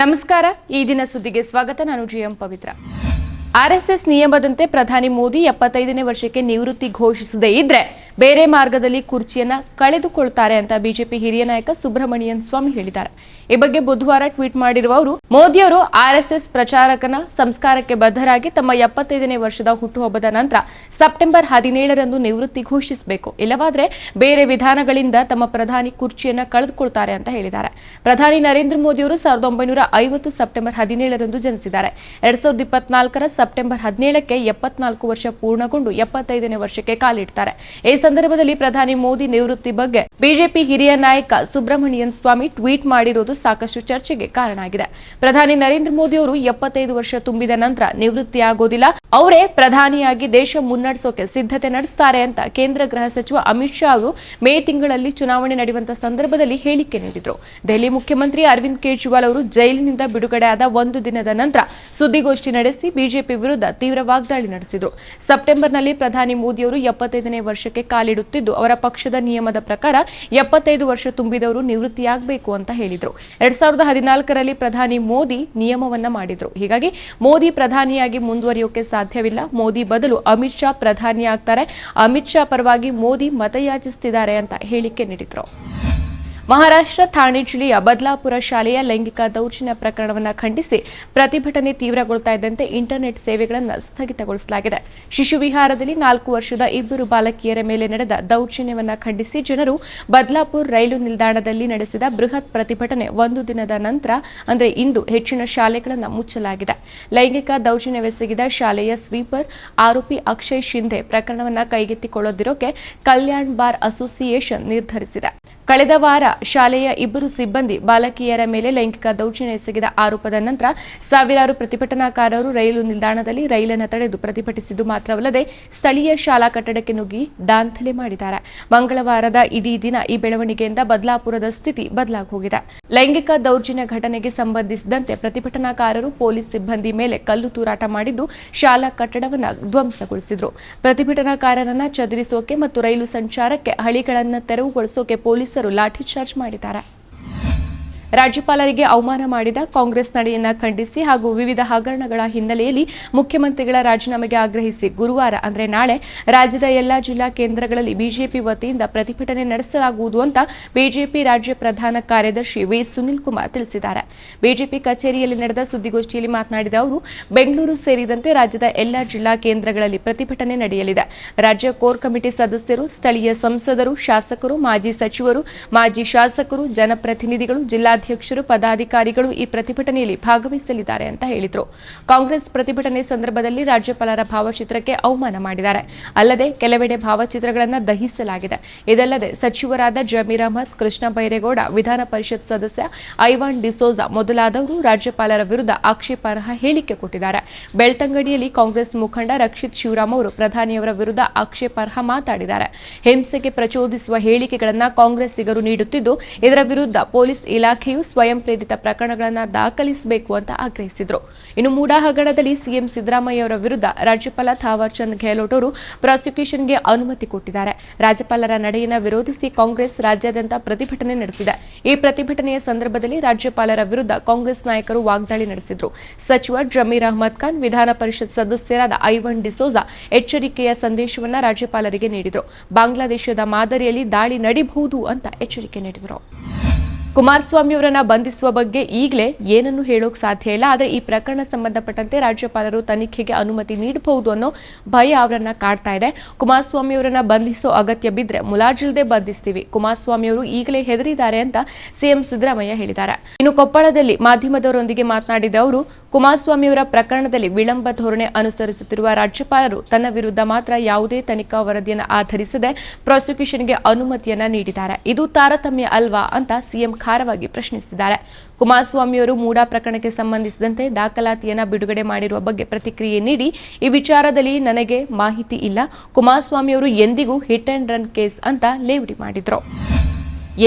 ನಮಸ್ಕಾರ. ಈ ದಿನ ಸುದ್ದಿಗೆ ಸ್ವಾಗತ. ನಾನು ಜಿಎಂ ಪವಿತ್ರ. ಆರ್ಎಸ್ಎಸ್ ನಿಯಮದಂತೆ ಪ್ರಧಾನಿ ಮೋದಿ 75ನೇ ವರ್ಷಕ್ಕೆ ನಿವೃತ್ತಿ ಘೋಷಿಸದೇ ಇದ್ರೆ ಬೇರೆ ಮಾರ್ಗದಲ್ಲಿ ಕುರ್ಚಿಯನ್ನ ಕಳೆದುಕೊಳ್ತಾರೆ ಅಂತ ಬಿಜೆಪಿ ಹಿರಿಯ ನಾಯಕ ಸುಬ್ರಮಣಿಯನ್ ಸ್ವಾಮಿ ಹೇಳಿದ್ದಾರೆ. ಈ ಬಗ್ಗೆ ಬುಧವಾರ ಟ್ವೀಟ್ ಮಾಡಿರುವ ಅವರು, ಮೋದಿಯವರು ಆರ್ಎಸ್ಎಸ್ ಪ್ರಚಾರಕನ ಸಂಸ್ಕಾರಕ್ಕೆ ಬದ್ಧರಾಗಿ ತಮ್ಮ 75ನೇ ವರ್ಷದ ಹುಟ್ಟುಹಬ್ಬದ ನಂತರ ಸೆಪ್ಟೆಂಬರ್ 17ರಂದು ನಿವೃತ್ತಿ ಘೋಷಿಸಬೇಕು. ಇಲ್ಲವಾದ್ರೆ ಬೇರೆ ವಿಧಾನಗಳಿಂದ ತಮ್ಮ ಪ್ರಧಾನಿ ಕುರ್ಚಿಯನ್ನ ಕಳೆದುಕೊಳ್ತಾರೆ ಅಂತ ಹೇಳಿದ್ದಾರೆ. ಪ್ರಧಾನಿ ನರೇಂದ್ರ ಮೋದಿಯವರು 1950 ಸೆಪ್ಟೆಂಬರ್ 17ರಂದು ಜನಿಸಿದ್ದಾರೆ. 2024ರ ಸೆಪ್ಟೆಂಬರ್ 17ಕ್ಕೆ 74 ವರ್ಷ ಪೂರ್ಣಗೊಂಡು 75ನೇ ವರ್ಷಕ್ಕೆ ಕಾಲಿಡ್ತಾರೆ. ಈ ಸಂದರ್ಭದಲ್ಲಿ ಪ್ರಧಾನಿ ಮೋದಿ ನಿವೃತ್ತಿ ಬಗ್ಗೆ ಬಿಜೆಪಿ ಹಿರಿಯ ನಾಯಕ ಸುಬ್ರಮಣಿಯನ್ ಸ್ವಾಮಿ ಟ್ವೀಟ್ ಮಾಡಿರುವುದು ಸಾಕಷ್ಟು ಚರ್ಚೆಗೆ ಕಾರಣ ಆಗಿದೆ. ಪ್ರಧಾನಿ ನರೇಂದ್ರ ಮೋದಿ ಅವರು 75 ವರ್ಷ ತುಂಬಿದ ನಂತರ ನಿವೃತ್ತಿಯಾಗೋದಿಲ್ಲ, ಅವರೇ ಪ್ರಧಾನಿಯಾಗಿ ದೇಶ ಮುನ್ನಡೆಸೋಕೆ ಸಿದ್ಧತೆ ನಡೆಸ್ತಾರೆ ಅಂತ ಕೇಂದ್ರ ಗೃಹ ಸಚಿವ ಅಮಿತ್ ಶಾ ಅವರು ಮೇ ತಿಂಗಳಲ್ಲಿ ಚುನಾವಣೆ ನಡೆಯುವಂತ ಸಂದರ್ಭದಲ್ಲಿ ಹೇಳಿಕೆ ನೀಡಿದ್ರು. ದೆಹಲಿ ಮುಖ್ಯಮಂತ್ರಿ ಅರವಿಂದ್ ಕೇಜ್ರಿವಾಲ್ ಅವರು ಜೈಲಿನಿಂದ ಬಿಡುಗಡೆಯಾದ ಒಂದು ದಿನದ ನಂತರ ಸುದ್ದಿಗೋಷ್ಠಿ ನಡೆಸಿ ಬಿಜೆಪಿ ವಿರುದ್ಧ ತೀವ್ರ ವಾಗ್ದಾಳಿ ನಡೆಸಿದ್ರು. ಸೆಪ್ಟೆಂಬರ್ನಲ್ಲಿ ಪ್ರಧಾನಿ ಮೋದಿ ಅವರು 75ನೇ ವರ್ಷಕ್ಕೆ ಕಾಲಿಡುತ್ತಿದ್ದು, ಅವರ ಪಕ್ಷದ ನಿಯಮದ ಪ್ರಕಾರ 75 ವರ್ಷ ತುಂಬಿದವರು ನಿವೃತ್ತಿಯಾಗಬೇಕು ಅಂತ ಹೇಳಿದ್ರು. 2014ರಲ್ಲಿ ಪ್ರಧಾನಿ ಮೋದಿ ನಿಯಮವನ್ನ ಮಾಡಿದ್ರು. ಹೀಗಾಗಿ ಮೋದಿ ಪ್ರಧಾನಿಯಾಗಿ ಮುಂದುವರಿಯೋಕೆ ಸಾಧ್ಯವಿಲ್ಲ. ಮೋದಿ ಬದಲು ಅಮಿತ್ ಶಾ ಪ್ರಧಾನಿ ಆಗ್ತಾರೆ. ಅಮಿತ್ ಶಾ ಪರವಾಗಿ ಮೋದಿ ಮತಯಾಚಿಸುತ್ತಿದ್ದಾರೆ ಅಂತ ಹೇಳಿಕೆ ನೀಡಿದ್ರು. ಮಹಾರಾಷ್ಟ್ರ ಥಾಣೆ ಜಿಲ್ಲೆಯ ಬದಲಾಪುರ ಶಾಲೆಯ ಲೈಂಗಿಕ ದೌರ್ಜನ್ಯ ಪ್ರಕರಣವನ್ನು ಖಂಡಿಸಿ ಪ್ರತಿಭಟನೆ ತೀವ್ರಗೊಳ್ತಾ ಇದ್ದಂತೆ ಇಂಟರ್ನೆಟ್ ಸೇವೆಗಳನ್ನು ಸ್ಥಗಿತಗೊಳಿಸಲಾಗಿದೆ. ಶಿಶು ವಿಹಾರದಲ್ಲಿ 4 ವರ್ಷದ 2 ಬಾಲಕಿಯರ ಮೇಲೆ ನಡೆದ ದೌರ್ಜನ್ಯವನ್ನು ಖಂಡಿಸಿ ಜನರು ಬದಲಾಪುರ ರೈಲು ನಿಲ್ದಾಣದಲ್ಲಿ ನಡೆಸಿದ ಬೃಹತ್ ಪ್ರತಿಭಟನೆ ಒಂದು ದಿನದ ನಂತರ ಅಂದರೆ ಇಂದು ಹೆಚ್ಚಿನ ಶಾಲೆಗಳನ್ನು ಮುಚ್ಚಲಾಗಿದೆ. ಲೈಂಗಿಕ ದೌರ್ಜನ್ಯವೆಸಗಿದ ಶಾಲೆಯ ಸ್ವೀಪರ್ ಆರೋಪಿ ಅಕ್ಷಯ್ ಶಿಂಧೆ ಪ್ರಕರಣವನ್ನು ಕೈಗೆತ್ತಿಕೊಳ್ಳದಿರೋಕೆ ಕಲ್ಯಾಣ್ ಬಾರ್ ಅಸೋಸಿಯೇಷನ್ ನಿರ್ಧರಿಸಿದೆ. ಕಳೆದ ವಾರ ಶಾಲೆಯ 2 ಸಿಬ್ಬಂದಿ ಬಾಲಕಿಯರ ಮೇಲೆ ಲೈಂಗಿಕ ದೌರ್ಜನ್ಯ ಎಸಗಿದ ಆರೋಪದ ನಂತರ ಸಾವಿರಾರು ಪ್ರತಿಭಟನಾಕಾರರು ರೈಲು ನಿಲ್ದಾಣದಲ್ಲಿ ರೈಲನ್ನು ತಡೆದು ಪ್ರತಿಭಟಿಸಿದ್ದು ಮಾತ್ರವಲ್ಲದೆ ಸ್ಥಳೀಯ ಶಾಲಾ ಕಟ್ಟಡಕ್ಕೆ ನುಗ್ಗಿ ದಾಂಧಲೆ ಮಾಡಿದ್ದಾರೆ. ಮಂಗಳವಾರದ ಇಡೀ ದಿನ ಈ ಬೆಳವಣಿಗೆಯಿಂದ ಬದಲಾಪುರದ ಸ್ಥಿತಿ ಬದಲಾಗಿ ಹೋಗಿದೆ. ಲೈಂಗಿಕ ದೌರ್ಜನ್ಯ ಘಟನೆಗೆ ಸಂಬಂಧಿಸಿದಂತೆ ಪ್ರತಿಭಟನಾಕಾರರು ಪೊಲೀಸ್ ಸಿಬ್ಬಂದಿ ಮೇಲೆ ಕಲ್ಲು ತೂರಾಟ ಮಾಡಿದ್ದು ಶಾಲಾ ಕಟ್ಟಡವನ್ನು ಧ್ವಂಸಗೊಳಿಸಿದರು. ಪ್ರತಿಭಟನಾಕಾರರನ್ನು ಚದುರಿಸೋಕೆ ಮತ್ತು ರೈಲು ಸಂಚಾರಕ್ಕೆ ಹಳಿಗಳನ್ನು ತೆರವುಗೊಳಿಸೋಕೆ ಪೊಲೀಸರು ಲಾಠಿ ಚಾರ್ಜ್ ಮಾಡಿದ್ದಾರೆ. ರಾಜ್ಯಪಾಲರಿಗೆ ಅವಮಾನ ಮಾಡಿದ ಕಾಂಗ್ರೆಸ್ ನಡೆಯನ್ನ ಖಂಡಿಸಿ ಹಾಗೂ ವಿವಿಧ ಹಗರಣಗಳ ಹಿನ್ನೆಲೆಯಲ್ಲಿ ಮುಖ್ಯಮಂತ್ರಿಗಳ ರಾಜೀನಾಮೆಗೆ ಆಗ್ರಹಿಸಿ ಗುರುವಾರ ಅಂದರೆ ನಾಳೆ ರಾಜ್ಯದ ಎಲ್ಲಾ ಜಿಲ್ಲಾ ಕೇಂದ್ರಗಳಲ್ಲಿ ಬಿಜೆಪಿ ವತಿಯಿಂದ ಪ್ರತಿಭಟನೆ ನಡೆಸಲಾಗುವುದು ಅಂತ ಬಿಜೆಪಿ ರಾಜ್ಯ ಪ್ರಧಾನ ಕಾರ್ಯದರ್ಶಿ ವಿ ಸುನಿಲ್ ಕುಮಾರ್ ತಿಳಿಸಿದ್ದಾರೆ. ಬಿಜೆಪಿ ಕಚೇರಿಯಲ್ಲಿ ನಡೆದ ಸುದ್ದಿಗೋಷ್ಠಿಯಲ್ಲಿ ಮಾತನಾಡಿದ ಅವರು, ಬೆಂಗಳೂರು ಸೇರಿದಂತೆ ರಾಜ್ಯದ ಎಲ್ಲಾ ಜಿಲ್ಲಾ ಕೇಂದ್ರಗಳಲ್ಲಿ ಪ್ರತಿಭಟನೆ ನಡೆಯಲಿದೆ. ರಾಜ್ಯ ಕೋರ್ ಕಮಿಟಿ ಸದಸ್ಯರು, ಸ್ಥಳೀಯ ಸಂಸದರು, ಶಾಸಕರು, ಮಾಜಿ ಸಚಿವರು, ಮಾಜಿ ಶಾಸಕರು, ಜನಪ್ರತಿನಿಧಿಗಳು, ಜಿಲ್ಲಾಧ್ಯಕ್ಷರು, ಪದಾಧಿಕಾರಿಗಳು ಈ ಪ್ರತಿಭಟನೆಯಲ್ಲಿ ಭಾಗವಹಿಸಲಿದ್ದಾರೆ ಅಂತ ಹೇಳಿದರು. ಕಾಂಗ್ರೆಸ್ ಪ್ರತಿಭಟನೆ ಸಂದರ್ಭದಲ್ಲಿ ರಾಜ್ಯಪಾಲರ ಭಾವಚಿತ್ರಕ್ಕೆ ಅವಮಾನ ಮಾಡಿದ್ದಾರೆ. ಅಲ್ಲದೆ ಕೆಲವೆಡೆ ಭಾವಚಿತ್ರಗಳನ್ನು ದಹಿಸಲಾಗಿದೆ. ಇದಲ್ಲದೆ ಸಚಿವರಾದ ಜಮೀರ್ ಅಹ್ಮದ್, ಕೃಷ್ಣ ಬೈರೇಗೌಡ, ವಿಧಾನ ಪರಿಷತ್ ಸದಸ್ಯ ಐವಾನ್ ಡಿಸೋಜಾ ಮೊದಲಾದವರು ರಾಜ್ಯಪಾಲರ ವಿರುದ್ಧ ಆಕ್ಷೇಪಾರ್ಹ ಹೇಳಿಕೆ ಕೊಟ್ಟಿದ್ದಾರೆ. ಬೆಳ್ತಂಗಡಿಯಲ್ಲಿ ಕಾಂಗ್ರೆಸ್ ಮುಖಂಡ ರಕ್ಷಿತ್ ಶಿವರಾಮ್ ಅವರು ಪ್ರಧಾನಿಯವರ ವಿರುದ್ಧ ಆಕ್ಷೇಪಾರ್ಹ ಮಾತಾಡಿದ್ದಾರೆ. ಹಿಂಸೆಗೆ ಪ್ರಚೋದಿಸುವ ಹೇಳಿಕೆಗಳನ್ನು ಕಾಂಗ್ರೆಸ್ಸಿಗರು ನೀಡುತ್ತಿದ್ದು, ಇದರ ವಿರುದ್ಧ ಪೊಲೀಸ್ ಇಲಾಖೆಯು ಸ್ವಯಂ ಪ್ರೇರಿತ ಪ್ರಕರಣಗಳನ್ನು ದಾಖಲಿಸಬೇಕು ಅಂತ ಆಗ್ರಹಿಸಿದರು. ಇನ್ನು ಮೂಡಾ ಹಗರಣದಲ್ಲಿ ಸಿಎಂ ಸಿದ್ದರಾಮಯ್ಯ ಅವರ ವಿರುದ್ಧ ರಾಜ್ಯಪಾಲ ಥಾವರ್ ಚಂದ್ ಗೆಹ್ಲೋಟ್ ಅವರು ಪ್ರಾಸಿಕ್ಯೂಷನ್ಗೆ ಅನುಮತಿ ಕೊಟ್ಟಿದ್ದಾರೆ. ರಾಜ್ಯಪಾಲರ ನಡೆಯನ್ನು ವಿರೋಧಿಸಿ ಕಾಂಗ್ರೆಸ್ ರಾಜ್ಯಾದ್ಯಂತ ಪ್ರತಿಭಟನೆ ನಡೆಸಿದೆ. ಈ ಪ್ರತಿಭಟನೆಯ ಸಂದರ್ಭದಲ್ಲಿ ರಾಜ್ಯಪಾಲರ ವಿರುದ್ಧ ಕಾಂಗ್ರೆಸ್ ನಾಯಕರು ವಾಗ್ದಾಳಿ ನಡೆಸಿದರು. ಸಚಿವ ಜಮೀರ್ ಅಹ್ಮದ್ ಖಾನ್, ವಿಧಾನ ಪರಿಷತ್ ಸದಸ್ಯರಾದ ಐವನ್ ಡಿಸೋಜಾ ಎಚ್ಚರಿಕೆಯ ಸಂದೇಶವನ್ನು ರಾಜ್ಯಪಾಲರಿಗೆ ನೀಡಿದರು. ಬಾಂಗ್ಲಾದೇಶದ ಮಾದರಿಯಲ್ಲಿ ದಾಳಿ ನಡೀಬಹುದು ಅಂತ ಎಚ್ಚರಿಕೆ ನೀಡಿದರು. ಕುಮಾರಸ್ವಾಮಿ ಅವರನ್ನ ಬಂಧಿಸುವ ಬಗ್ಗೆ ಈಗಲೇ ಏನನ್ನು ಹೇಳೋಕೆ ಸಾಧ್ಯ ಇಲ್ಲ. ಆದರೆ ಈ ಪ್ರಕರಣ ಸಂಬಂಧಪಟ್ಟಂತೆ ರಾಜ್ಯಪಾಲರು ತನಿಖೆಗೆ ಅನುಮತಿ ನೀಡಬಹುದು ಅನ್ನೋ ಭಯ ಅವರನ್ನ ಕಾಡ್ತಾ ಇದೆ. ಕುಮಾರಸ್ವಾಮಿ ಅವರನ್ನ ಬಂಧಿಸೋ ಅಗತ್ಯ ಬಿದ್ದರೆ ಮುಲಾಜಿಲ್ದೆ ಬಂಧಿಸ್ತೀವಿ. ಕುಮಾರಸ್ವಾಮಿ ಅವರು ಈಗಲೇ ಹೆದರಿದ್ದಾರೆ ಅಂತ ಸಿಎಂ ಸಿದ್ದರಾಮಯ್ಯ ಹೇಳಿದ್ದಾರೆ. ಇನ್ನು ಕೊಪ್ಪಳದಲ್ಲಿ ಮಾಧ್ಯಮದವರೊಂದಿಗೆ ಮಾತನಾಡಿದ ಅವರು, ಕುಮಾರಸ್ವಾಮಿ ಅವರ ಪ್ರಕರಣದಲ್ಲಿ ವಿಳಂಬ ಧೋರಣೆ ಅನುಸರಿಸುತ್ತಿರುವ ರಾಜ್ಯಪಾಲರು ತನ್ನ ವಿರುದ್ಧ ಮಾತ್ರ ಯಾವುದೇ ತನಿಖಾ ವರದಿಯನ್ನು ಆಧರಿಸದೆ ಪ್ರಾಸಿಕ್ಯೂಷನ್ಗೆ ಅನುಮತಿಯನ್ನ ನೀಡಿದ್ದಾರೆ. ಇದು ತಾರತಮ್ಯ ಅಲ್ವಾ ಅಂತ ಸಿಎಂ ಖಾರವಾಗಿ ಪ್ರಶ್ನಿಸಿದ್ದಾರೆ. ಕುಮಾರಸ್ವಾಮಿಯವರು ಮೂಡಾ ಪ್ರಕರಣಕ್ಕೆ ಸಂಬಂಧಿಸಿದಂತೆ ದಾಖಲಾತಿಯನ್ನು ಬಿಡುಗಡೆ ಮಾಡಿರುವ ಬಗ್ಗೆ ಪ್ರತಿಕ್ರಿಯೆ ನೀಡಿ, ಈ ವಿಚಾರದಲ್ಲಿ ನನಗೆ ಮಾಹಿತಿ ಇಲ್ಲ. ಕುಮಾರಸ್ವಾಮಿಯವರು ಎಂದಿಗೂ ಹಿಟ್ ಅಂಡ್ ರನ್ ಕೇಸ್ ಅಂತ ಲೇವಡಿ ಮಾಡಿದ್ರು.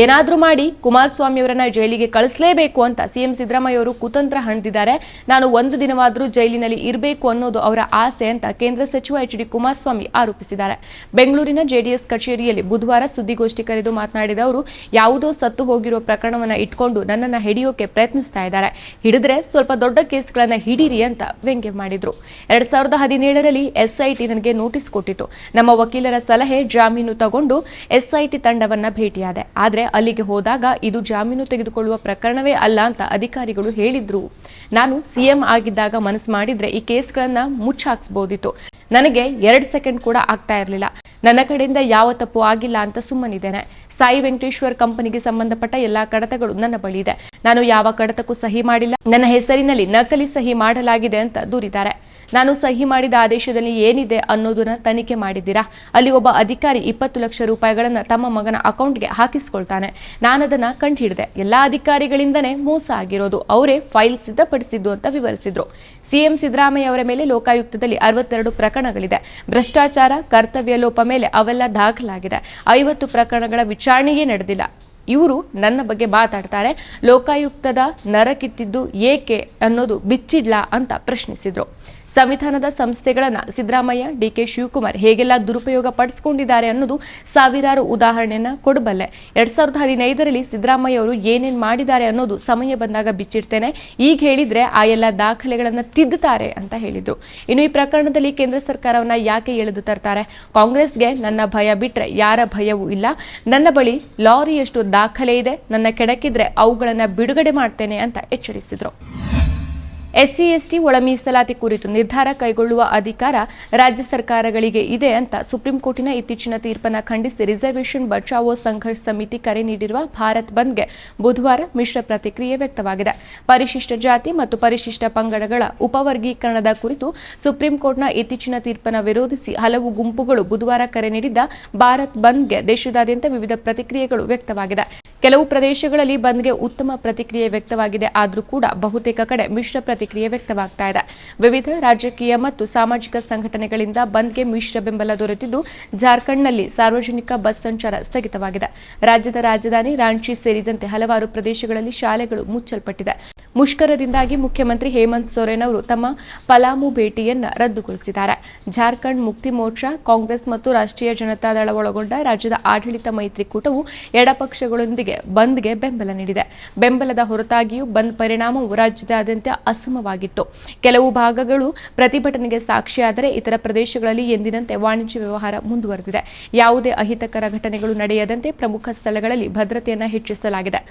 ಏನಾದ್ರೂ ಮಾಡಿ ಕುಮಾರಸ್ವಾಮಿ ಅವರನ್ನ ಜೈಲಿಗೆ ಕಳಿಸಲೇಬೇಕು ಅಂತ ಸಿಎಂ ಸಿದ್ದರಾಮಯ್ಯ ಅವರು ಕುತಂತ್ರ ಹಣ್ದಿದ್ದಾರೆ. ನಾನು ಒಂದು ದಿನವಾದ್ರೂ ಜೈಲಿನಲ್ಲಿ ಇರಬೇಕು ಅನ್ನೋದು ಅವರ ಆಸೆ ಅಂತ ಕೇಂದ್ರ ಸಚಿವ ಎಚ್.ಡಿ. ಕುಮಾರಸ್ವಾಮಿ ಆರೋಪಿಸಿದ್ದಾರೆ. ಬೆಂಗಳೂರಿನ ಜೆಡಿಎಸ್ ಕಚೇರಿಯಲ್ಲಿ ಬುಧವಾರ ಸುದ್ದಿಗೋಷ್ಠಿ ಕರೆದು ಮಾತನಾಡಿದ ಅವರು, ಯಾವುದೋ ಸತ್ತು ಹೋಗಿರೋ ಪ್ರಕರಣವನ್ನ ಇಟ್ಕೊಂಡು ನನ್ನನ್ನ ಹಿಡಿಯೋಕೆ ಪ್ರಯತ್ನಿಸ್ತಾ ಇದ್ದಾರೆ. ಹಿಡಿದ್ರೆ ಸ್ವಲ್ಪ ದೊಡ್ಡ ಕೇಸ್ಗಳನ್ನ ಹಿಡೀರಿ ಅಂತ ವ್ಯಂಗ್ಯ ಮಾಡಿದ್ರು. 2017ರಲ್ಲಿ ಎಸ್ಐಟಿ ನನಗೆ ನೋಟಿಸ್ ಕೊಟ್ಟಿತ್ತು. ನಮ್ಮ ವಕೀಲರ ಸಲಹೆ ಜಾಮೀನು ತಗೊಂಡು ಎಸ್ಐಟಿ ತಂಡವನ್ನ ಭೇಟಿಯಾದೆ. ಆದ್ರೆ ಅಲ್ಲಿಗೆ ಹೋದಾಗ ಇದು ಜಾಮೀನು ತೆಗೆದುಕೊಳ್ಳುವ ಪ್ರಕರಣವೇ ಅಲ್ಲ ಅಂತ ಅಧಿಕಾರಿಗಳು ಹೇಳಿದ್ರು. ನಾನು ಸಿಎಂ ಆಗಿದ್ದಾಗ ಮನಸ್ಸು ಮಾಡಿದ್ರೆ ಈ ಕೇಸ್ಗಳನ್ನ ಮುಚ್ಚಾಕ್ಸ್ಬೋದಿತ್ತು. ನನಗೆ 2 ಸೆಕೆಂಡ್ ಕೂಡ ಆಗ್ತಾ ಇರಲಿಲ್ಲ. ನನ್ನ ಕಡೆಯಿಂದ ಯಾವ ತಪ್ಪು ಆಗಿಲ್ಲ ಅಂತ ಸುಮ್ಮನಿದ್ದೇನೆ. ಸಾಯಿ ವೆಂಕಟೇಶ್ವರ್ ಕಂಪನಿಗೆ ಸಂಬಂಧಪಟ್ಟ ಎಲ್ಲಾ ಕಡತಗಳು ನನ್ನ ಬಳಿ ಇದೆ. ನಾನು ಯಾವ ಕಡತಕ್ಕೂ ಸಹಿ ಮಾಡಿಲ್ಲ. ನನ್ನ ಹೆಸರಿನಲ್ಲಿ ನಕಲಿ ಸಹಿ ಮಾಡಲಾಗಿದೆ ಅಂತ ದೂರಿದ್ದಾರೆ. ನಾನು ಸಹಿ ಮಾಡಿದ ಆದೇಶದಲ್ಲಿ ಏನಿದೆ ಅನ್ನೋದನ್ನ ತನಿಖೆ ಮಾಡಿದ್ದೀರಾ? ಅಲ್ಲಿ ಒಬ್ಬ ಅಧಿಕಾರಿ 20 ಲಕ್ಷ ರೂಪಾಯಿಗಳನ್ನ ತಮ್ಮ ಮಗನ ಅಕೌಂಟ್ಗೆ ಹಾಕಿಸ್ಕೊಳ್ತಾನೆ. ನಾನದನ್ನ ಕಂಡುಹಿಡಿದೆ. ಎಲ್ಲಾ ಅಧಿಕಾರಿಗಳಿಂದನೇ ಮೋಸ ಆಗಿರೋದು. ಅವರೇ ಫೈಲ್ ಸಿದ್ಧಪಡಿಸಿದ್ದು ಅಂತ ವಿವರಿಸಿದ್ರು. ಸಿಎಂ ಸಿದ್ದರಾಮಯ್ಯ ಅವರ ಮೇಲೆ ಲೋಕಾಯುಕ್ತದಲ್ಲಿ 62 ಪ್ರಕರಣಗಳಿದೆ. ಭ್ರಷ್ಟಾಚಾರ, ಕರ್ತವ್ಯ ಲೋಪ ಮೇಲೆ ಅವೆಲ್ಲ ದಾಖಲಾಗಿದೆ. 50 ಪ್ರಕರಣಗಳ ವಿಚಾರಣೆಯೇ ನಡೆದಿಲ್ಲ. ಇವರು ನನ್ನ ಬಗ್ಗೆ ಮಾತಾಡ್ತಾರೆ. ಲೋಕಾಯುಕ್ತದ ನರ ಕಿತ್ತಿದ್ದು ಏಕೆ ಅನ್ನೋದು ಬಿಚ್ಚಿಡ್ಲಾ ಅಂತ ಪ್ರಶ್ನಿಸಿದ್ರು. ಸಂವಿಧಾನದ ಸಂಸ್ಥೆಗಳನ್ನ ಸಿದ್ದರಾಮಯ್ಯ, ಡಿಕೆ ಶಿವಕುಮಾರ್ ಹೇಗೆಲ್ಲ ದುರುಪಯೋಗ ಪಡಿಸಿಕೊಂಡಿದ್ದಾರೆ ಅನ್ನೋದು ಸಾವಿರಾರು ಉದಾಹರಣೆಯನ್ನ ಕೊಡಬಲ್ಲೆ. 2015ರಲ್ಲಿ ಸಿದ್ದರಾಮಯ್ಯ ಅವರು ಏನೇನ್ ಮಾಡಿದ್ದಾರೆ ಅನ್ನೋದು ಸಮಯ ಬಂದಾಗ ಬಿಚ್ಚಿಡ್ತೇನೆ. ಈಗ ಹೇಳಿದ್ರೆ ಆ ಎಲ್ಲ ದಾಖಲೆಗಳನ್ನ ತಿದ್ದುತ್ತಾರೆ ಅಂತ ಹೇಳಿದ್ರು. ಇನ್ನು ಈ ಪ್ರಕರಣದಲ್ಲಿ ಕೇಂದ್ರ ಸರ್ಕಾರವನ್ನ ಯಾಕೆ ಎಳೆದು ತರ್ತಾರೆ? ಕಾಂಗ್ರೆಸ್ಗೆ ನನ್ನ ಭಯ ಬಿಟ್ರೆ ಯಾರ ಭಯವೂ ಇಲ್ಲ. ನನ್ನ ಬಳಿ ಲಾರಿಯಷ್ಟು ದಾಖಲೆ ಇದೆ. ನನ್ನ ಕೆಡಕಿದ್ರೆ ಅವುಗಳನ್ನ ಬಿಡುಗಡೆ ಮಾಡ್ತೇನೆ ಅಂತ ಎಚ್ಚರಿಸಿದ್ರು. ಎಸ್ಸಿ ಎಸ್ಟಿ ಒಳ ಮೀಸಲಾತಿ ಕುರಿತು ನಿರ್ಧಾರ ಕೈಗೊಳ್ಳುವ ಅಧಿಕಾರ ರಾಜ್ಯ ಸರ್ಕಾರಗಳಿಗೆ ಇದೆ ಅಂತ ಸುಪ್ರೀಂ ಕೋರ್ಟಿನ ಇತ್ತೀಚಿನ ತೀರ್ಪನ್ನು ಖಂಡಿಸಿ ರಿಸರ್ವೇಷನ್ ಬಚಾವೋ ಸಂಘರ್ಷ ಸಮಿತಿ ಕರೆ ನೀಡಿರುವ ಭಾರತ್ ಬಂದ್ಗೆ ಬುಧವಾರ ಮಿಶ್ರ ಪ್ರತಿಕ್ರಿಯೆ ವ್ಯಕ್ತವಾಗಿದೆ. ಪರಿಶಿಷ್ಟ ಜಾತಿ ಮತ್ತು ಪರಿಶಿಷ್ಟ ಪಂಗಡಗಳ ಉಪವರ್ಗೀಕರಣದ ಕುರಿತು ಸುಪ್ರೀಂ ಕೋರ್ಟ್ನ ಇತ್ತೀಚಿನ ತೀರ್ಪನ್ನು ವಿರೋಧಿಸಿ ಹಲವು ಗುಂಪುಗಳು ಬುಧವಾರ ಕರೆ ನೀಡಿದ್ದ ಭಾರತ್ ಬಂದ್ಗೆ ದೇಶದಾದ್ಯಂತ ವಿವಿಧ ಪ್ರತಿಕ್ರಿಯೆಗಳು ವ್ಯಕ್ತವಾಗಿದೆ. ಕೆಲವು ಪ್ರದೇಶಗಳಲ್ಲಿ ಬಂದ್ಗೆ ಉತ್ತಮ ಪ್ರತಿಕ್ರಿಯೆ ವ್ಯಕ್ತವಾಗಿದೆ. ಆದರೂ ಕೂಡ ಬಹುತೇಕ ಕಡೆ ಮಿಶ್ರ ಪ್ರತಿಕ್ರಿಯೆ ವ್ಯಕ್ತವಾಗ್ತಾ ಇದೆ. ವಿವಿಧ ರಾಜಕೀಯ ಮತ್ತು ಸಾಮಾಜಿಕ ಸಂಘಟನೆಗಳಿಂದ ಬಂದ್ಗೆ ಮಿಶ್ರ ಬೆಂಬಲ ದೊರೆತಿದ್ದು, ಜಾರ್ಖಂಡ್ನಲ್ಲಿ ಸಾರ್ವಜನಿಕ ಬಸ್ ಸಂಚಾರ ಸ್ಥಗಿತವಾಗಿದೆ. ರಾಜ್ಯದ ರಾಜಧಾನಿ ರಾಂಚಿ ಸೇರಿದಂತೆ ಹಲವಾರು ಪ್ರದೇಶಗಳಲ್ಲಿ ಶಾಲೆಗಳು ಮುಚ್ಚಲ್ಪಟ್ಟಿದೆ. ಮುಷ್ಕರದಿಂದಾಗಿ ಮುಖ್ಯಮಂತ್ರಿ ಹೇಮಂತ್ ಸೊರೇನ್ ಅವರು ತಮ್ಮ ಪಲಾಮು ಭೇಟಿಯನ್ನು ರದ್ದುಗೊಳಿಸಿದ್ದಾರೆ. ಜಾರ್ಖಂಡ್ ಮುಕ್ತಿ ಮೋರ್ಚಾ, ಕಾಂಗ್ರೆಸ್ ಮತ್ತು ರಾಷ್ಟ್ರೀಯ ಜನತಾದಳ ಒಳಗೊಂಡ ರಾಜ್ಯದ ಆಡಳಿತ ಮೈತ್ರಿಕೂಟವು ಎಡಪಕ್ಷಗಳೊಂದಿಗೆ ಬಂದ್ಗೆ ಬೆಂಬಲ ನೀಡಿದೆ. ಬೆಂಬಲದ ಹೊರತಾಗಿಯೂ ಬಂದ್ ಪರಿಣಾಮವು ರಾಜ್ಯದಾದ್ಯಂತ ಅಸಮವಾಗಿತ್ತು. ಕೆಲವು ಭಾಗಗಳು ಪ್ರತಿಭಟನೆಗೆ ಸಾಕ್ಷಿಯಾದರೆ ಇತರ ಪ್ರದೇಶಗಳಲ್ಲಿ ಎಂದಿನಂತೆ ವಾಣಿಜ್ಯ ವ್ಯವಹಾರ ಮುಂದುವರೆದಿದೆ. ಯಾವುದೇ ಅಹಿತಕರ ಘಟನೆಗಳು ನಡೆಯದಂತೆ ಪ್ರಮುಖ ಸ್ಥಳಗಳಲ್ಲಿ ಭದ್ರತೆಯನ್ನು ಹೆಚ್ಚಿಸಲಾಗಿದೆ.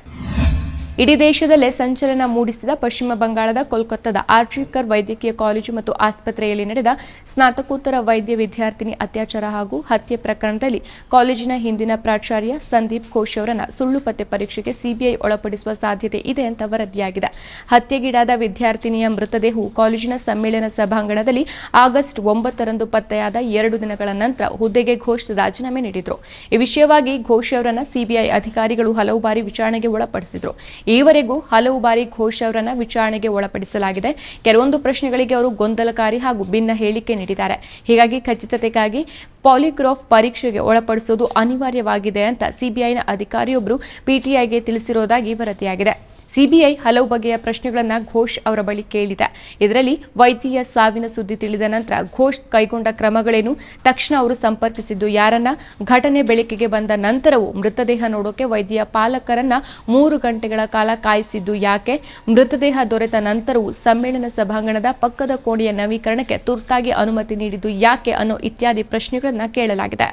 ಇಡೀ ದೇಶದಲ್ಲೇ ಸಂಚಲನ ಮೂಡಿಸಿದ ಪಶ್ಚಿಮ ಬಂಗಾಳದ ಕೋಲ್ಕತ್ತಾದ ಆರ್ಜಿಕರ್ ವೈದ್ಯಕೀಯ ಕಾಲೇಜು ಮತ್ತು ಆಸ್ಪತ್ರೆಯಲ್ಲಿ ನಡೆದ ಸ್ನಾತಕೋತ್ತರ ವೈದ್ಯ ವಿದ್ಯಾರ್ಥಿನಿ ಅತ್ಯಾಚಾರ ಹಾಗೂ ಹತ್ಯೆ ಪ್ರಕರಣದಲ್ಲಿ ಕಾಲೇಜಿನ ಹಿಂದಿನ ಪ್ರಾಚಾರ್ಯ ಸಂದೀಪ್ ಘೋಷ್ ಅವರನ್ನ ಸುಳ್ಳು ಪತ್ತೆ ಪರೀಕ್ಷೆಗೆ ಸಿಬಿಐ ಒಳಪಡಿಸುವ ಸಾಧ್ಯತೆ ಇದೆ ಅಂತ ವರದಿಯಾಗಿದೆ. ಹತ್ಯೆಗೀಡಾದ ವಿದ್ಯಾರ್ಥಿನಿಯ ಮೃತದೇಹವು ಕಾಲೇಜಿನ ಸಮ್ಮೇಳನ ಸಭಾಂಗಣದಲ್ಲಿ ಆಗಸ್ಟ್ 9ರಂದು ಪತ್ತೆಯಾದ 2 ದಿನಗಳ ನಂತರ ಹುದ್ದೆಗೆ ಘೋಷ್ ರಾಜೀನಾಮೆ ನೀಡಿದ್ರು. ಈ ವಿಷಯವಾಗಿ ಘೋಷ್ ಅವರನ್ನ ಸಿಬಿಐ ಅಧಿಕಾರಿಗಳು ಹಲವು ಬಾರಿ ವಿಚಾರಣೆಗೆ ಒಳಪಡಿಸಿದ್ರು. ಈವರೆಗೂ ಹಲವು ಬಾರಿ ಘೋಷ್ ಅವರನ್ನ ವಿಚಾರಣೆಗೆ ಒಳಪಡಿಸಲಾಗಿದೆ. ಕೆಲವೊಂದು ಪ್ರಶ್ನೆಗಳಿಗೆ ಅವರು ಗೊಂದಲಕಾರಿ ಹಾಗೂ ಭಿನ್ನ ಹೇಳಿಕೆ ನೀಡಿದ್ದಾರೆ. ಹೀಗಾಗಿ ಖಚಿತತೆಗಾಗಿ ಪಾಲಿಗ್ರಾಫ್ ಪರೀಕ್ಷೆಗೆ ಒಳಪಡಿಸುವುದು ಅನಿವಾರ್ಯವಾಗಿದೆ ಅಂತ ಸಿಬಿಐನ ಅಧಿಕಾರಿಯೊಬ್ಬರು ಪಿಟಿಐಗೆ ತಿಳಿಸಿರುವುದಾಗಿ ವರದಿಯಾಗಿದೆ. ಸಿಬಿಐ ಹಲವು ಬಗೆಯ ಪ್ರಶ್ನೆಗಳನ್ನು ಘೋಷ್ ಅವರ ಬಳಿ ಕೇಳಿದೆ. ಇದರಲ್ಲಿ ವೈದ್ಯೆಯ ಸಾವಿನ ಸುದ್ದಿ ತಿಳಿದ ನಂತರ ಘೋಷ್ ಕೈಗೊಂಡ ಕ್ರಮಗಳೇನು, ತಕ್ಷಣ ಅವರು ಸಂಪರ್ಕಿಸಿದ್ದು ಯಾರನ್ನ, ಘಟನೆ ಬೆಳಕಿಗೆ ಬಂದ ನಂತರವೂ ಮೃತದೇಹ ನೋಡೋಕೆ ವೈದ್ಯೆಯ ಪಾಲಕರನ್ನ 3 ಗಂಟೆಗಳ ಕಾಲ ಕಾಯಿಸಿದ್ದು ಯಾಕೆ, ಮೃತದೇಹ ದೊರೆತ ನಂತರವೂ ಸಮ್ಮೇಳನ ಸಭಾಂಗಣದ ಪಕ್ಕದ ಕೋಣೆಯ ನವೀಕರಣಕ್ಕೆ ತುರ್ತಾಗಿ ಅನುಮತಿ ನೀಡಿದ್ದು ಯಾಕೆ ಅನ್ನೋ ಇತ್ಯಾದಿ ಪ್ರಶ್ನೆಗಳನ್ನು ಕೇಳಲಾಗಿದೆ.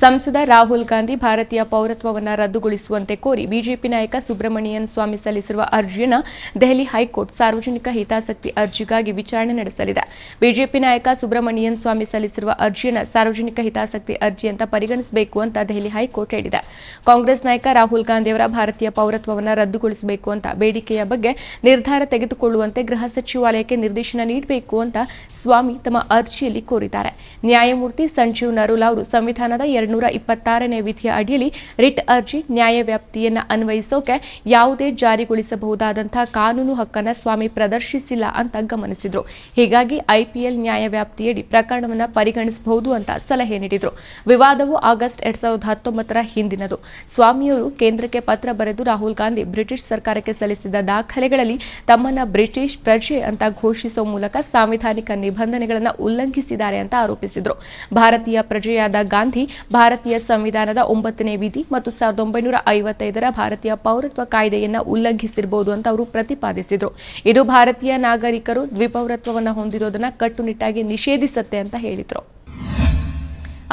ಸಂಸದ ರಾಹುಲ್ ಗಾಂಧಿ ಭಾರತೀಯ ಪೌರತ್ವವನ್ನು ರದ್ದುಗೊಳಿಸುವಂತೆ ಕೋರಿ ಬಿಜೆಪಿ ನಾಯಕ ಸುಬ್ರಮಣಿಯನ್ ಸ್ವಾಮಿ ಸಲ್ಲಿಸಿರುವ ಅರ್ಜಿಯನ್ನು ದೆಹಲಿ ಹೈಕೋರ್ಟ್ ಸಾರ್ವಜನಿಕ ಹಿತಾಸಕ್ತಿ ಅರ್ಜಿಗಾಗಿ ವಿಚಾರಣೆ ನಡೆಸಲಿದೆ. ಬಿಜೆಪಿ ನಾಯಕ ಸುಬ್ರಮಣಿಯನ್ ಸ್ವಾಮಿ ಸಲ್ಲಿಸಿರುವ ಅರ್ಜಿಯನ್ನು ಸಾರ್ವಜನಿಕ ಹಿತಾಸಕ್ತಿ ಅರ್ಜಿ ಅಂತ ಪರಿಗಣಿಸಬೇಕು ಅಂತ ದೆಹಲಿ ಹೈಕೋರ್ಟ್ ಹೇಳಿದೆ. ಕಾಂಗ್ರೆಸ್ ನಾಯಕ ರಾಹುಲ್ ಗಾಂಧಿ ಅವರ ಭಾರತೀಯ ಪೌರತ್ವವನ್ನು ರದ್ದುಗೊಳಿಸಬೇಕು ಅಂತ ಬೇಡಿಕೆಯ ಬಗ್ಗೆ ನಿರ್ಧಾರ ತೆಗೆದುಕೊಳ್ಳುವಂತೆ ಗೃಹ ಸಚಿವಾಲಯಕ್ಕೆ ನಿರ್ದೇಶನ ನೀಡಬೇಕು ಅಂತ ಸ್ವಾಮಿ ತಮ್ಮ ಅರ್ಜಿಯಲ್ಲಿ ಕೋರಿದ್ದಾರೆ. ನ್ಯಾಯಮೂರ್ತಿ ಸಂಜೀವ್ ನರೂಲ್ ಅವರು ಸಂವಿಧಾನದ 2ನೇ 226ನೇ ವಿಧಿಯ ಅಡಿಯಲ್ಲಿ ರಿಟ್ ಅರ್ಜಿ ನ್ಯಾಯವ್ಯಾಪ್ತಿಯನ್ನು ಅನ್ವಯಿಸೋಕೆ ಯಾವುದೇ ಜಾರಿಗೊಳಿಸಬಹುದಾದಂತಹ ಕಾನೂನು ಹಕ್ಕನ್ನು ಸ್ವಾಮಿ ಪ್ರದರ್ಶಿಸಿಲ್ಲ ಅಂತ ಗಮನಿಸಿದ್ರು. ಹೀಗಾಗಿ ಐಪಿಎಲ್ ನ್ಯಾಯವ್ಯಾಪ್ತಿಯಡಿ ಪ್ರಕರಣವನ್ನು ಪರಿಗಣಿಸಬಹುದು ಅಂತ ಸಲಹೆ ನೀಡಿದ್ರು. ವಿವಾದವು ಆಗಸ್ಟ್ 2019ರ ಹಿಂದಿನದು. ಸ್ವಾಮಿಯವರು ಕೇಂದ್ರಕ್ಕೆ ಪತ್ರ ಬರೆದು ರಾಹುಲ್ ಗಾಂಧಿ ಬ್ರಿಟಿಷ್ ಸರ್ಕಾರಕ್ಕೆ ಸಲ್ಲಿಸಿದ ದಾಖಲೆಗಳಲ್ಲಿ ತಮ್ಮನ್ನ ಬ್ರಿಟಿಷ್ ಪ್ರಜೆ ಅಂತ ಘೋಷಿಸುವ ಮೂಲಕ ಸಾಂವಿಧಾನಿಕ ನಿಬಂಧನೆಗಳನ್ನು ಉಲ್ಲಂಘಿಸಿದ್ದಾರೆ ಅಂತ ಆರೋಪಿಸಿದ್ರು. ಭಾರತೀಯ ಪ್ರಜೆಯಾದ ಗಾಂಧಿ ಭಾರತೀಯ ಸಂವಿಧಾನದ 9ನೇ ವಿಧಿ ಮತ್ತು 1955ರ ಭಾರತೀಯ ಪೌರತ್ವ ಕಾಯ್ದೆಯನ್ನ ಉಲ್ಲಂಘಿಸಿರಬಹುದು ಅಂತ ಅವರು ಪ್ರತಿಪಾದಿಸಿದ್ರು. ಇದು ಭಾರತೀಯ ನಾಗರಿಕರು ದ್ವಿಪೌರತ್ವವನ್ನು ಹೊಂದಿರೋದನ್ನ ಕಟ್ಟುನಿಟ್ಟಾಗಿ ನಿಷೇಧಿಸುತ್ತೆ ಅಂತ ಹೇಳಿದ್ರು.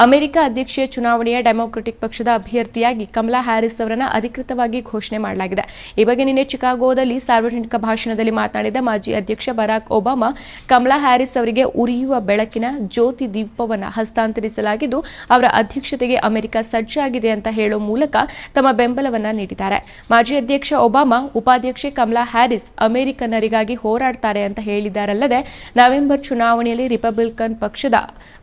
ಅಮೆರಿಕ ಅಧ್ಯಕ್ಷೀಯ ಚುನಾವಣೆಯ ಡೆಮೊಕ್ರೆಟಿಕ್ ಪಕ್ಷದ ಅಭ್ಯರ್ಥಿಯಾಗಿ ಕಮಲಾ ಹ್ಯಾರಿಸ್ ಅವರನ್ನು ಅಧಿಕೃತವಾಗಿ ಘೋಷಣೆ ಮಾಡಲಾಗಿದೆ. ಈ ಬಗ್ಗೆ ನಿನ್ನೆ ಚಿಕಾಗೋದಲ್ಲಿ ಸಾರ್ವಜನಿಕ ಭಾಷಣದಲ್ಲಿ ಮಾತನಾಡಿದ ಮಾಜಿ ಅಧ್ಯಕ್ಷ ಬರಾಕ್ ಒಬಾಮಾ, ಕಮಲಾ ಹ್ಯಾರಿಸ್ ಅವರಿಗೆ ಉರಿಯುವ ಬೆಳಕಿನ ಜ್ಯೋತಿ ದೀಪವನ್ನು ಹಸ್ತಾಂತರಿಸಲಾಗಿದ್ದು ಅವರ ಅಧ್ಯಕ್ಷತೆಗೆ ಅಮೆರಿಕ ಸಜ್ಜಾಗಿದೆ ಅಂತ ಹೇಳುವ ಮೂಲಕ ತಮ್ಮ ಬೆಂಬಲವನ್ನ ನೀಡಿದ್ದಾರೆ. ಮಾಜಿ ಅಧ್ಯಕ್ಷ ಒಬಾಮಾ ಉಪಾಧ್ಯಕ್ಷೆ ಕಮಲಾ ಹ್ಯಾರಿಸ್ ಅಮೆರಿಕನ್ನರಿಗಾಗಿ ಹೋರಾಡ್ತಾರೆ ಅಂತ ಹೇಳಿದ್ದಾರಲ್ಲದೆ ನವೆಂಬರ್ ಚುನಾವಣೆಯಲ್ಲಿ ರಿಪಬ್ಲಿಕನ್ ಪಕ್ಷದ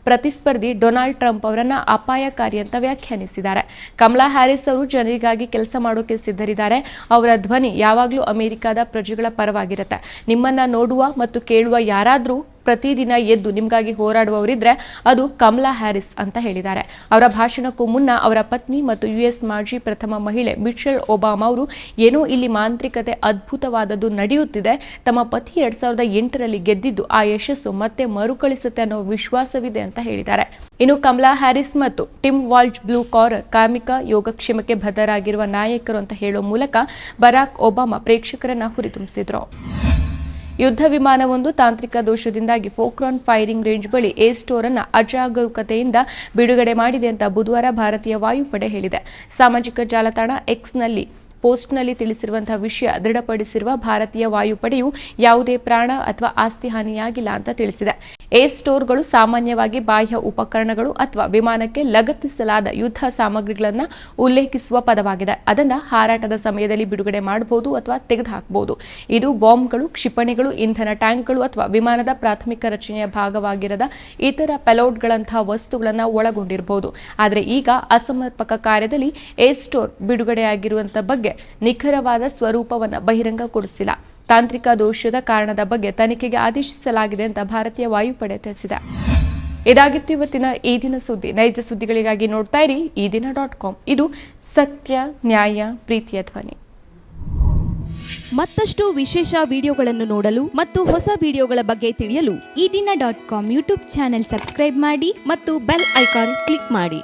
ಪ್ರತಿಸ್ಪರ್ಧಿ ಡೊನಾಲ್ಡ್ ಟ್ರಂಪ್ ಅವರನ್ನ ಅಪಾಯಕಾರಿ ಅಂತ ವ್ಯಾಖ್ಯಾನಿಸಿದ್ದಾರೆ. ಕಮಲಾ ಹ್ಯಾರಿಸ್ ಅವರು ಜನರಿಗಾಗಿ ಕೆಲಸ ಮಾಡೋಕೆ ಸಿದ್ಧರಿದ್ದಾರೆ. ಅವರ ಧ್ವನಿ ಯಾವಾಗಲೂ ಅಮೆರಿಕದ ಪ್ರಜೆಗಳ ಪರವಾಗಿರುತ್ತೆ. ನಿಮ್ಮನ್ನ ನೋಡುವ ಮತ್ತು ಕೇಳುವ ಯಾರಾದರೂ ಪ್ರತಿದಿನ ಎದ್ದು ನಿಮಗಾಗಿ ಹೋರಾಡುವವರಿದ್ರೆ ಅದು ಕಮಲಾ ಹ್ಯಾರಿಸ್ ಅಂತ ಹೇಳಿದ್ದಾರೆ. ಅವರ ಭಾಷಣಕ್ಕೂ ಮುನ್ನ ಅವರ ಪತ್ನಿ ಮತ್ತು ಯುಎಸ್ ಮಾಜಿ ಪ್ರಥಮ ಮಹಿಳೆ ಮಿಶೆಲ್ ಒಬಾಮಾ ಅವರು ಏನೋ ಇಲ್ಲಿ ಮಾಂತ್ರಿಕತೆ ಅದ್ಭುತವಾದದ್ದು ನಡೆಯುತ್ತಿದೆ, ತಮ್ಮ ಪತಿ 2008ರಲ್ಲಿ ಗೆದ್ದಿದ್ದು ಆ ಯಶಸ್ಸು ಮತ್ತೆ ಮರುಕಳಿಸುತ್ತೆ ಅನ್ನೋ ವಿಶ್ವಾಸವಿದೆ ಅಂತ ಹೇಳಿದ್ದಾರೆ. ಇನ್ನು ಕಮಲಾ ಹ್ಯಾರಿಸ್ ಮತ್ತು ಟಿಮ್ ವಾಲ್ಜ್ ಬ್ಲೂ ಕಾಲರ್ ಕಾರ್ಮಿಕ ಯೋಗಕ್ಷೇಮಕ್ಕೆ ಬದ್ಧರಾಗಿರುವ ನಾಯಕರು ಅಂತ ಹೇಳುವ ಮೂಲಕ ಬರಾಕ್ ಒಬಾಮಾ ಪ್ರೇಕ್ಷಕರನ್ನ ಹುರಿದುಂಬಿಸಿದ್ರು. ಯುದ್ಧ ವಿಮಾನವೊಂದು ತಾಂತ್ರಿಕ ದೋಷದಿಂದಾಗಿ ಫೋಕ್ರಾನ್ ಫೈರಿಂಗ್ ರೇಂಜ್ ಬಳಿ ಏ ಸ್ಟೋರ್ ಅನ್ನು ಅಜಾಗರೂಕತೆಯಿಂದ ಬಿಡುಗಡೆ ಮಾಡಿದೆ ಅಂತ ಬುಧವಾರ ಭಾರತೀಯ ವಾಯುಪಡೆ ಹೇಳಿದೆ. ಸಾಮಾಜಿಕ ಜಾಲತಾಣ ಎಕ್ಸ್ನಲ್ಲಿ ಪೋಸ್ಟ್ನಲ್ಲಿ ತಿಳಿಸಿರುವಂತಹ ವಿಷಯ ದೃಢಪಡಿಸಿರುವ ಭಾರತೀಯ ವಾಯುಪಡೆಯು ಯಾವುದೇ ಪ್ರಾಣ ಅಥವಾ ಆಸ್ತಿ ಹಾನಿಯಾಗಿಲ್ಲ ಅಂತ ತಿಳಿಸಿದೆ. ಏ ಸ್ಟೋರ್ಗಳು ಸಾಮಾನ್ಯವಾಗಿ ಬಾಹ್ಯ ಉಪಕರಣಗಳು ಅಥವಾ ವಿಮಾನಕ್ಕೆ ಲಗತ್ತಿಸಲಾದ ಯುದ್ಧ ಸಾಮಗ್ರಿಗಳನ್ನು ಉಲ್ಲೇಖಿಸುವ ಪದವಾಗಿದೆ. ಅದನ್ನು ಹಾರಾಟದ ಸಮಯದಲ್ಲಿ ಬಿಡುಗಡೆ ಮಾಡಬಹುದು ಅಥವಾ ತೆಗೆದುಹಾಕಬಹುದು. ಇದು ಬಾಂಬ್ಗಳು, ಕ್ಷಿಪಣಿಗಳು, ಇಂಧನ ಟ್ಯಾಂಕ್ಗಳು ಅಥವಾ ವಿಮಾನದ ಪ್ರಾಥಮಿಕ ರಚನೆಯ ಭಾಗವಾಗಿರದ ಇತರ ಪೆಲೋಡ್ಗಳಂತಹ ವಸ್ತುಗಳನ್ನು ಒಳಗೊಂಡಿರಬಹುದು. ಆದರೆ ಈಗ ಅಸಮರ್ಪಕ ಕಾರ್ಯದಲ್ಲಿ ಏ ಸ್ಟೋರ್ ಬಿಡುಗಡೆಯಾಗಿರುವಂತಹ ಬಗ್ಗೆ ನಿಖರವಾದ ಸ್ವರೂಪವನ್ನು ಬಹಿರಂಗಗೊಳಿಸಿಲ್ಲ. ತಾಂತ್ರಿಕ ದೋಷದ ಕಾರಣದ ಬಗ್ಗೆ ತನಿಖೆಗೆ ಆದೇಶಿಸಲಾಗಿದೆ ಅಂತ ಭಾರತೀಯ ವಾಯುಪಡೆ ತಿಳಿಸಿದೆ. ಇದಾಗಿತ್ತು ಇವತ್ತಿನ ಈ ದಿನ ಸುದ್ದಿ. ನೈಜ ಸುದ್ದಿಗಳಿಗಾಗಿ ನೋಡ್ತಾ ಇರಿ ಈದಿನ.com. ಇದು ಸತ್ಯ, ನ್ಯಾಯ, ಪ್ರೀತಿಯ ಧ್ವನಿ. ಮತ್ತಷ್ಟು ವಿಶೇಷ ವಿಡಿಯೋಗಳನ್ನು ನೋಡಲು ಮತ್ತು ಹೊಸ ವಿಡಿಯೋಗಳ ಬಗ್ಗೆ ತಿಳಿಯಲು ಈದಿನ.com ಯೂಟ್ಯೂಬ್ ಚಾನೆಲ್ ಸಬ್ಸ್ಕ್ರೈಬ್ ಮಾಡಿ ಮತ್ತು ಬೆಲ್ ಐಕಾನ್ ಕ್ಲಿಕ್ ಮಾಡಿ.